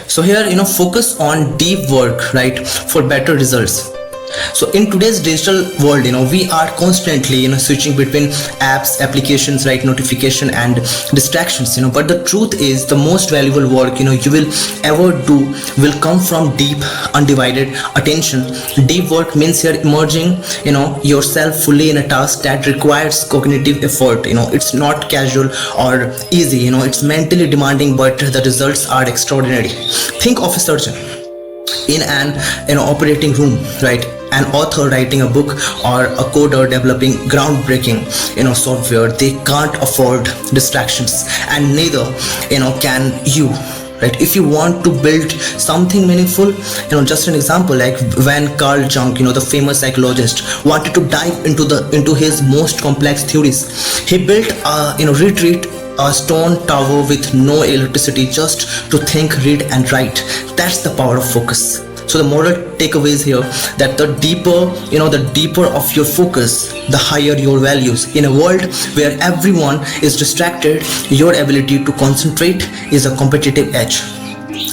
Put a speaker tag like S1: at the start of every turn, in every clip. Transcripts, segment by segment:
S1: So here, focus on deep work, right, for better results. So in today's digital world, we are constantly, switching between apps, applications, right, notification and distractions, but the truth is the most valuable work, you will ever do will come from deep, undivided attention. Deep work means you're immersing, yourself fully in a task that requires cognitive effort. It's not casual or easy, it's mentally demanding, but the results are extraordinary. Think of a surgeon in an operating room, right, an author writing a book, or a coder developing groundbreaking software. They can't afford distractions, and neither can you, right? If you want to build something meaningful, just an example, like when Carl Jung, the famous psychologist, wanted to dive into his most complex theories, he built a stone tower with no electricity, just to think, read and write. That's the power of focus. So the moral takeaways here, that the deeper of your focus, the higher your values. In a world where everyone is distracted, your ability to concentrate is a competitive edge.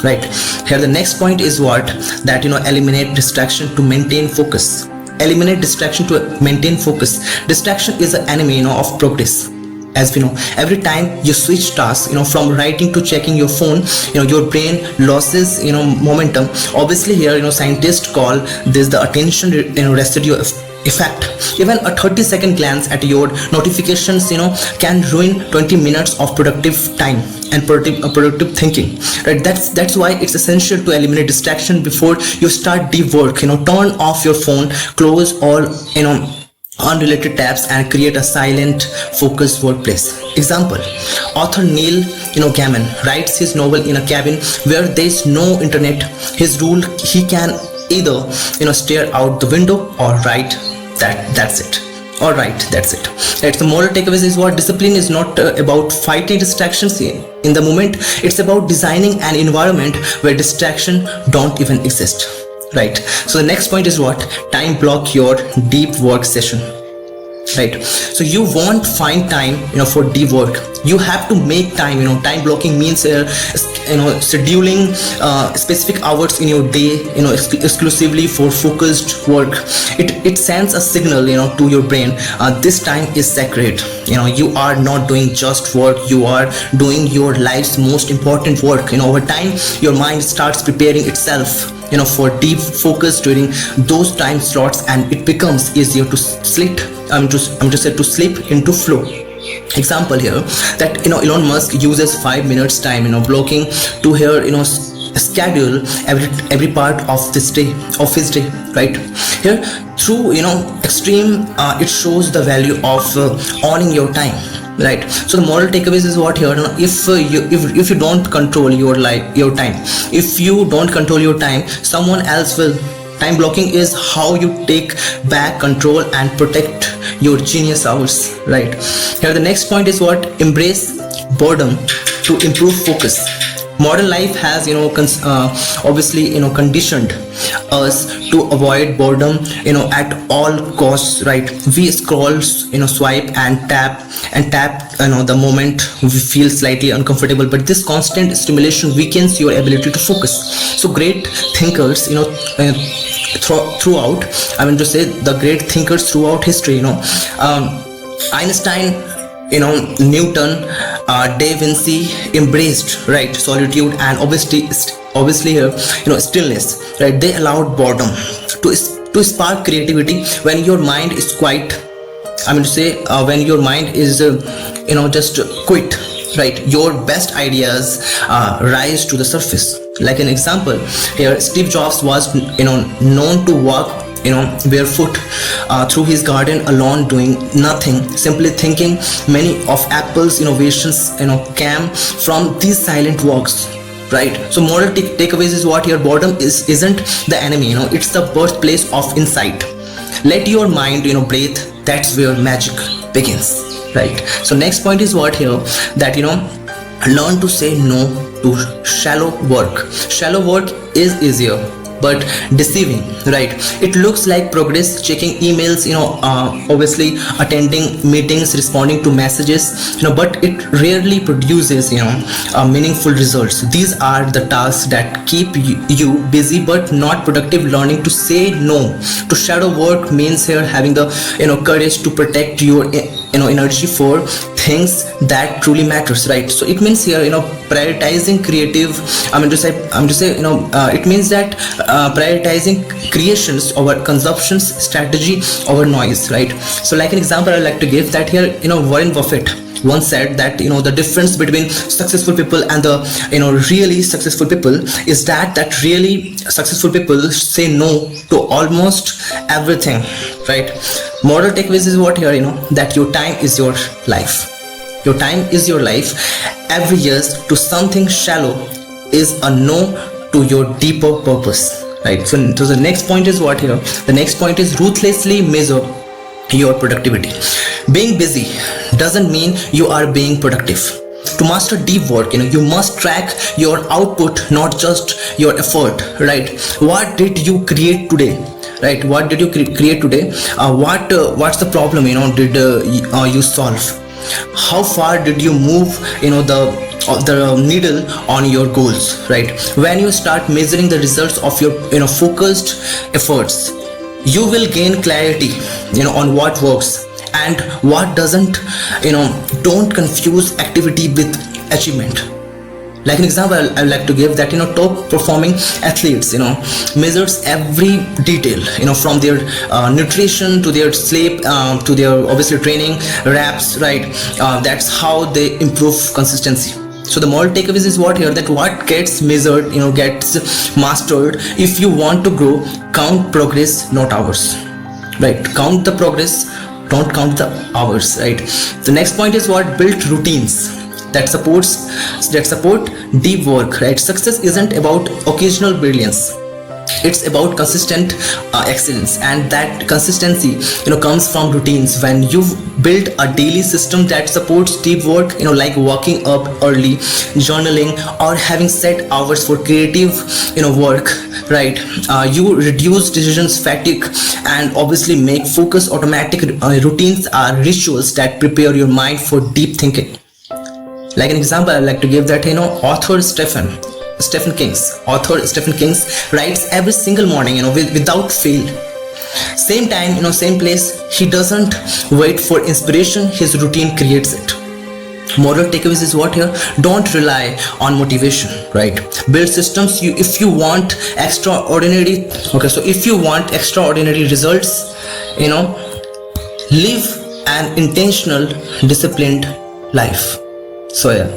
S1: Right here, the next point is that eliminate distraction to maintain focus. Eliminate distraction to maintain focus. Distraction is an enemy of progress. As we know, every time you switch tasks, from writing to checking your phone, your brain loses, momentum. Obviously here, scientists call this the attention, residue effect. Even a 30-second glance at your notifications, can ruin 20 minutes of productive time and productive thinking. Right? That's why it's essential to eliminate distraction before you start deep work. Turn off your phone, close all, unrelated tabs, and create a silent, focused workplace. Example: author Neil Gaiman writes his novel in a cabin where there is no internet. His rule: he can either stare out the window or write. That's it. All right, that's it. Right, the moral takeaways is discipline is not about fighting distractions in the moment. It's about designing an environment where distraction don't even exist. Right, so the next point is time block your deep work session. Right, so you won't find time for deep work. You have to make time. Time blocking means scheduling specific hours in your day exclusively for focused work. It sends a signal to your brain, this time is sacred. You are not doing just work, you are doing your life's most important work. Over time your mind starts preparing itself for deep focus during those time slots, and it becomes easier to slip to slip into flow. Example here, that Elon Musk uses 5 minutes time blocking to schedule every part of his day, right? Here, through extreme, it shows the value of owning your time. Right, so the moral takeaways is here, if you don't control your time, if you don't control your time, someone else will. Time blocking is how you take back control and protect your genius hours. Right, here the next point is embrace boredom to improve focus. Modern life has obviously conditioned us to avoid boredom at all costs. Right, we scroll, swipe and tap the moment we feel slightly uncomfortable, but this constant stimulation weakens your ability to focus. So great thinkers throughout, the great thinkers throughout history, Einstein, Newton, Da Vinci embraced solitude and obviously here stillness. Right, they allowed boredom to spark creativity. When your mind is quiet, when your mind is just quit, right, your best ideas rise to the surface. Like an example here, Steve Jobs was known to walk barefoot through his garden alone, doing nothing, simply thinking. Many of Apple's innovations came from these silent walks. Right, so moral takeaways is here, boredom isn't the enemy, it's the birthplace of insight. Let your mind breathe. That's where magic begins. Right, so next point is here, that learn to say no to shallow work. Shallow work is easier, but deceiving, right? It looks like progress, checking emails, obviously attending meetings, responding to messages, but it rarely produces, meaningful results. These are the tasks that keep you busy but not productive. Learning to say no to shadow work means here having the, courage to protect your, energy for things that truly matters, right? So it means here, prioritizing creative, it means that prioritizing creations over consumptions, strategy over noise, right? So like an example I like to give that here, Warren Buffett once said that, the difference between successful people and the, really successful people is that really successful people say no to almost everything, right? Moral takeaways is what here, that your time is your life. Your time is your life. Every yes to something shallow is a no to your deeper purpose, right? So the next point is what here? The next point is ruthlessly measure your productivity. Being busy doesn't mean you are being productive. To master deep work, you must track your output, not just your effort, right? What did you create today? Right? What did you create today? What's the problem? Did you solve? How far did you move? The needle on your goals, right? When you start measuring the results of your focused efforts, you will gain clarity on what works and what doesn't. Don't confuse activity with achievement. Like an example I would like to give that, top performing athletes, measures every detail, from their nutrition to their sleep, to their obviously training reps, right? That's how they improve consistency. So the moral takeaways is what here, that what gets measured, gets mastered. If you want to grow, count progress, not hours, right? Count the progress, don't count the hours, right? The next point is what? Build routines that support deep work, right? Success isn't about occasional brilliance. It's about consistent excellence, and that consistency comes from routines. When you build a daily system that supports deep work, like waking up early, journaling, or having set hours for creative work, right? You reduce decisions fatigue and obviously make focus automatic. Routines are rituals that prepare your mind for deep thinking. Like an example I like to give that, author Stephen King writes every single morning, without fail. Same time, same place. He doesn't wait for inspiration. His routine creates it. Moral takeaways is what here? Don't rely on motivation, right? Build systems. If you want extraordinary results, live an intentional, disciplined life. So yeah.